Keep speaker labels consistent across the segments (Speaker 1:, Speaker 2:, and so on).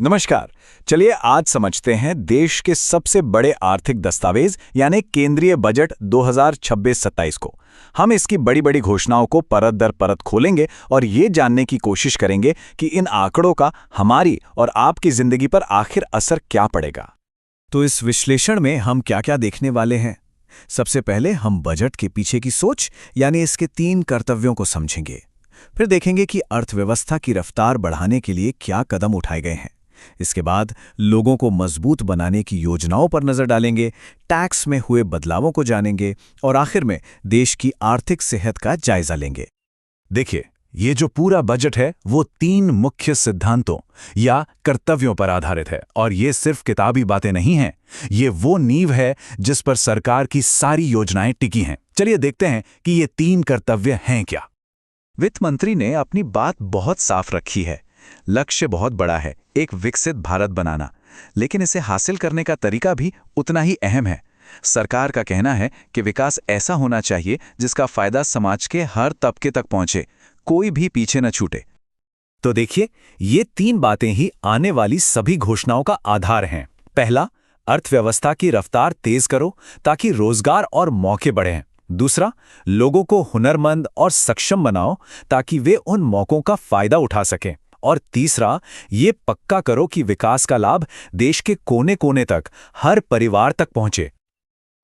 Speaker 1: नमस्कार। चलिए आज समझते हैं देश के सबसे बड़े आर्थिक दस्तावेज यानी केंद्रीय बजट 2026-27 को। हम इसकी बड़ी बड़ी घोषणाओं को परत दर परत खोलेंगे और ये जानने की कोशिश करेंगे कि इन आंकड़ों का हमारी और आपकी जिंदगी पर आखिर असर क्या पड़ेगा।
Speaker 2: तो इस विश्लेषण में हम क्या क्या देखने वाले हैं? सबसे पहले हम बजट के पीछे की सोच यानी इसके 3 कर्तव्यों को समझेंगे। फिर देखेंगे कि अर्थव्यवस्था की रफ्तार बढ़ाने के लिए क्या कदम उठाए गए हैं। इसके बाद लोगों को मजबूत बनाने की योजनाओं पर नजर डालेंगे, टैक्स में हुए बदलावों को जानेंगे और आखिर में देश की आर्थिक सेहत का जायजा लेंगे।
Speaker 3: देखिए, ये जो पूरा बजट है वो 3 मुख्य सिद्धांतों या कर्तव्यों पर आधारित है और ये सिर्फ किताबी बातें नहीं हैं। ये वो नींव है जिस पर सरकार की सारी योजनाएं टिकी हैं। चलिए देखते हैं कि ये 3 कर्तव्य हैं क्या।
Speaker 2: वित्त मंत्री ने अपनी बात बहुत साफ रखी है। लक्ष्य बहुत बड़ा है, एक विकसित भारत बनाना, लेकिन इसे हासिल करने का तरीका भी उतना ही अहम है। सरकार का कहना है कि विकास ऐसा होना चाहिए जिसका फायदा समाज के हर तबके तक पहुंचे, कोई भी पीछे न छूटे।
Speaker 3: तो देखिए, ये 3 बातें ही आने वाली सभी घोषणाओं का आधार हैं। पहला, अर्थव्यवस्था की रफ्तार तेज करो ताकि रोजगार और मौके बढ़ें। दूसरा, लोगों को हुनरमंद और सक्षम बनाओ ताकि वे उन मौकों का फायदा उठा सकें। और तीसरा, ये पक्का करो कि विकास का लाभ देश के कोने कोने तक, हर परिवार तक पहुंचे।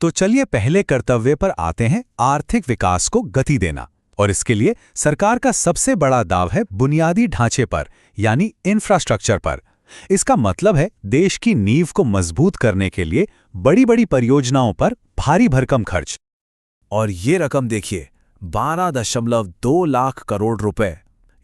Speaker 2: तो चलिए पहले कर्तव्य पर आते हैं, आर्थिक विकास को गति देना। और इसके लिए सरकार का सबसे बड़ा दाव है बुनियादी ढांचे पर, यानी इंफ्रास्ट्रक्चर पर। इसका मतलब है देश की नींव को मजबूत करने के लिए बड़ी बड़ी परियोजनाओं पर भारी भरकम खर्च। और ये रकम देखिए, 12.2 लाख करोड़ रुपए।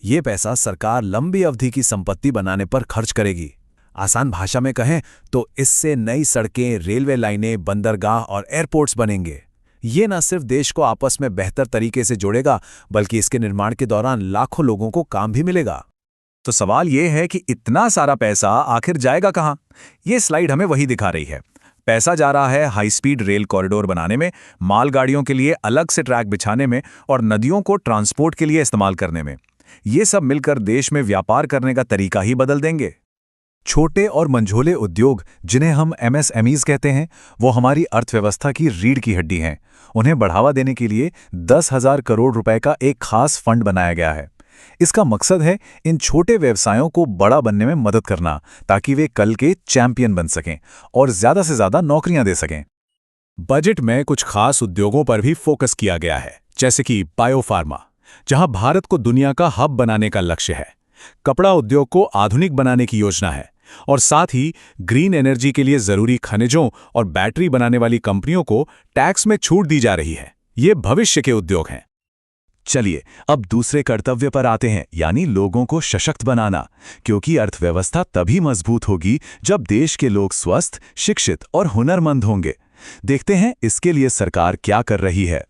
Speaker 2: ये पैसा सरकार लंबी अवधि की संपत्ति बनाने पर खर्च करेगी। आसान भाषा में कहें तो इससे नई सड़कें, रेलवे लाइनें, बंदरगाह और एयरपोर्ट्स बनेंगे। ये न सिर्फ देश को आपस में बेहतर तरीके से जोड़ेगा, बल्कि इसके निर्माण के दौरान लाखों लोगों को काम भी मिलेगा।
Speaker 3: तो सवाल ये है कि इतना सारा पैसा आखिर जाएगा कहाँ? ये स्लाइड हमें वही दिखा रही है। पैसा जा रहा है हाई स्पीड रेल कॉरिडोर बनाने में, मालगाड़ियों के लिए अलग से ट्रैक बिछाने में और नदियों को ट्रांसपोर्ट के लिए इस्तेमाल करने में। ये सब मिलकर देश में व्यापार करने का तरीका ही बदल देंगे।
Speaker 2: छोटे और मंझोले उद्योग, जिन्हें हम MSMEs कहते हैं, वो हमारी अर्थव्यवस्था की रीढ़ की हड्डी हैं। उन्हें बढ़ावा देने के लिए 10,000 करोड़ रुपए का एक खास फंड बनाया गया है। इसका मकसद है इन छोटे व्यवसायों को बड़ा बनने में मदद करना, ताकि वे कल के चैंपियन बन सकें और ज्यादा से ज्यादा नौकरियां दे सकें। बजट में कुछ खास उद्योगों पर भी फोकस किया गया है, जैसे कि बायोफार्मा, जहां भारत को दुनिया का हब बनाने का लक्ष्य है। कपड़ा उद्योग को आधुनिक बनाने की योजना है और साथ ही ग्रीन एनर्जी के लिए जरूरी खनिजों और बैटरी बनाने वाली कंपनियों को टैक्स में छूट दी जा रही है। ये भविष्य के उद्योग हैं।
Speaker 3: चलिए अब दूसरे कर्तव्य पर आते हैं, यानी लोगों को सशक्त बनाना, क्योंकि अर्थव्यवस्था तभी मजबूत होगी जब देश के लोग स्वस्थ, शिक्षित और हुनरमंद होंगे। देखते हैं इसके लिए सरकार क्या कर रही है।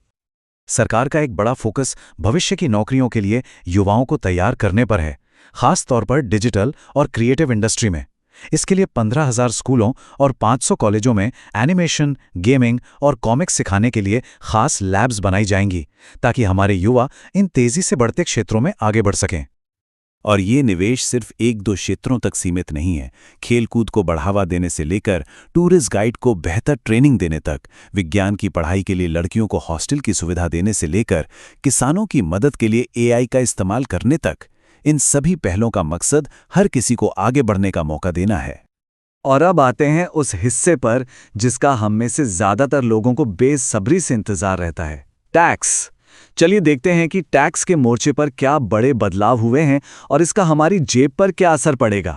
Speaker 2: सरकार का एक बड़ा फोकस भविष्य की नौकरियों के लिए युवाओं को तैयार करने पर है, खास तौर पर डिजिटल और क्रिएटिव इंडस्ट्री में। इसके लिए 15,000 स्कूलों और 500 कॉलेजों में एनिमेशन, गेमिंग और कॉमिक्स सिखाने के लिए खास लैब्स बनाई जाएंगी, ताकि हमारे युवा इन तेजी से बढ़ते क्षेत्रों में आगे बढ़ सकें।
Speaker 3: और ये निवेश सिर्फ 1-2 क्षेत्रों तक सीमित नहीं है। खेलकूद को बढ़ावा देने से लेकर टूरिस्ट गाइड को बेहतर ट्रेनिंग देने तक, विज्ञान की पढ़ाई के लिए लड़कियों को हॉस्टल की सुविधा देने से लेकर किसानों की मदद के लिए AI का इस्तेमाल करने तक, इन सभी पहलों का मकसद हर किसी को आगे बढ़ने का मौका देना है।
Speaker 2: और अब आते हैं उस हिस्से पर जिसका हम में से ज्यादातर लोगों को बेसब्री से इंतजार रहता है, टैक्स। चलिए देखते हैं कि टैक्स के मोर्चे पर क्या बड़े बदलाव हुए हैं और इसका हमारी जेब पर क्या असर पड़ेगा।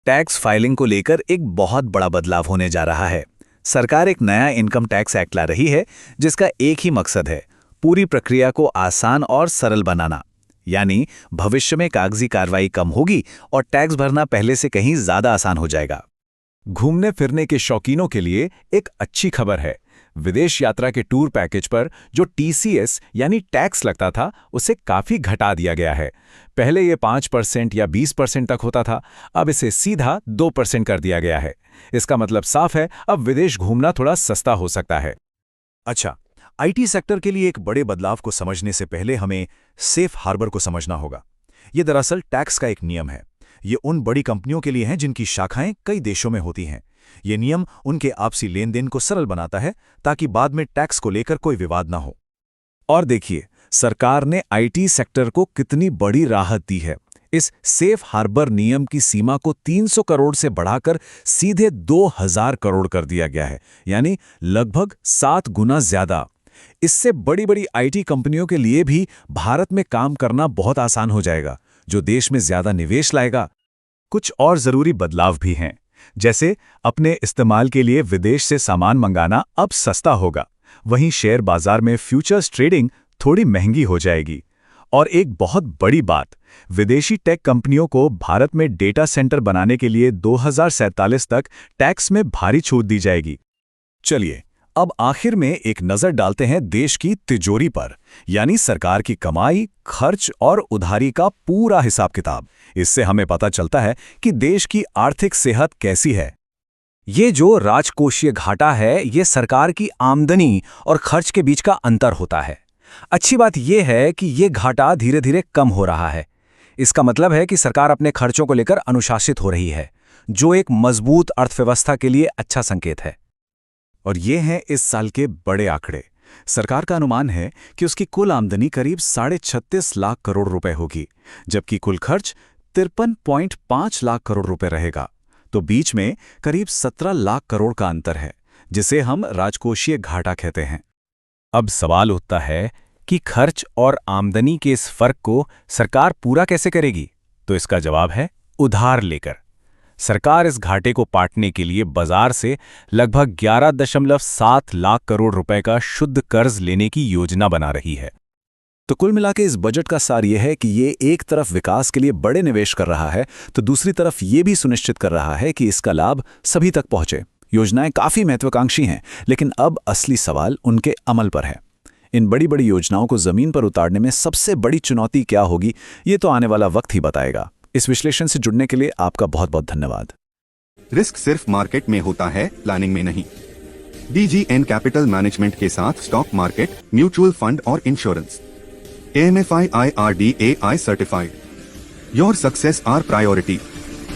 Speaker 1: टैक्स फाइलिंग को लेकर एक बहुत बड़ा बदलाव होने जा रहा है। सरकार एक नया इनकम टैक्स एक्ट ला रही है जिसका एक ही मकसद है, पूरी प्रक्रिया को आसान और सरल बनाना। यानी भविष्य में कागजी कार्रवाई कम होगी और टैक्स भरना पहले से कहीं ज्यादा आसान हो जाएगा।
Speaker 2: घूमने फिरने के शौकीनों के लिए एक अच्छी खबर है। विदेश यात्रा के टूर पैकेज पर जो TCS यानी टैक्स लगता था, उसे काफी घटा दिया गया है। पहले ये 5% या 20% तक होता था, अब इसे सीधा 2% कर दिया गया है। इसका मतलब साफ है, अब विदेश घूमना थोड़ा सस्ता हो सकता है।
Speaker 3: अच्छा, IT सेक्टर के लिए एक बड़े बदलाव को समझने से पहले हमें सेफ हार्बर को समझना होगा। ये दरअसल टैक्स का एक नियम है।
Speaker 2: ये उन बड़ी कंपनियों के लिए हैं जिनकी शाखाएं कई देशों में होती हैं। ये नियम उनके आपसी लेन देन को सरल बनाता है ताकि बाद में टैक्स को लेकर कोई विवाद ना हो।
Speaker 1: और देखिए, सरकार ने आईटी सेक्टर को कितनी बड़ी राहत दी है। इस सेफ हार्बर नियम की सीमा को 300 करोड़ से बढ़ाकर सीधे 2000 करोड़ कर दिया गया है, यानी लगभग 7 गुना ज्यादा। इससे बड़ी बड़ी आईटी कंपनियों के लिए भी भारत में काम करना बहुत आसान हो जाएगा, जो देश में ज्यादा निवेश लाएगा।
Speaker 2: कुछ और जरूरी बदलाव भी हैं, जैसे अपने इस्तेमाल के लिए विदेश से सामान मंगाना अब सस्ता होगा। वहीं शेयर बाजार में फ्यूचर्स ट्रेडिंग थोड़ी महंगी हो जाएगी। और एक बहुत बड़ी बात, विदेशी टेक कंपनियों को भारत में डेटा सेंटर बनाने के लिए 2047 तक टैक्स में भारी छूट दी जाएगी।
Speaker 1: चलिए, अब आखिर में एक नजर डालते हैं देश की तिजोरी पर, यानी सरकार की कमाई, खर्च और उधारी का पूरा हिसाब किताब। इससे हमें पता चलता है कि देश की आर्थिक सेहत कैसी है।
Speaker 3: ये जो राजकोषीय घाटा है, ये सरकार की आमदनी और खर्च के बीच का अंतर होता है। अच्छी बात यह है कि ये घाटा धीरे धीरे कम हो रहा है। इसका मतलब है कि सरकार अपने खर्चों को लेकर अनुशासित हो रही है, जो एक मजबूत अर्थव्यवस्था के लिए अच्छा संकेत है।
Speaker 1: और ये हैं इस साल के बड़े आंकड़े। सरकार का अनुमान है कि उसकी कुल आमदनी करीब 36.5 लाख करोड़ रुपए होगी, जबकि कुल खर्च 53.5 लाख करोड़ रुपए रहेगा। तो बीच में करीब 17 लाख करोड़ का अंतर है, जिसे हम राजकोषीय घाटा कहते हैं।
Speaker 3: अब सवाल उठता है कि खर्च और आमदनी के इस फर्क को सरकार पूरा कैसे करेगी? तो इसका जवाब है उधार लेकर। सरकार इस घाटे को पाटने के लिए बाजार से लगभग 11.7 लाख करोड़ रुपए का शुद्ध कर्ज लेने की योजना बना रही है।
Speaker 1: तो कुल मिलाकर इस बजट का सार यह है कि ये एक तरफ विकास के लिए बड़े निवेश कर रहा है, तो दूसरी तरफ ये भी सुनिश्चित कर रहा है कि इसका लाभ सभी तक पहुंचे। योजनाएं काफी महत्वाकांक्षी हैं, लेकिन अब असली सवाल उनके अमल पर है। इन बड़ी बड़ी योजनाओं को जमीन पर उतारने में सबसे बड़ी चुनौती क्या होगी, ये तो आने वाला वक्त ही बताएगा। इस विश्लेषण से जुड़ने के लिए आपका बहुत बहुत धन्यवाद।
Speaker 4: रिस्क सिर्फ मार्केट में होता है, प्लानिंग में नहीं। DGN कैपिटल मैनेजमेंट के साथ स्टॉक मार्केट, म्यूचुअल फंड और insurance. AMFI IRDAI certified. Your success our priority.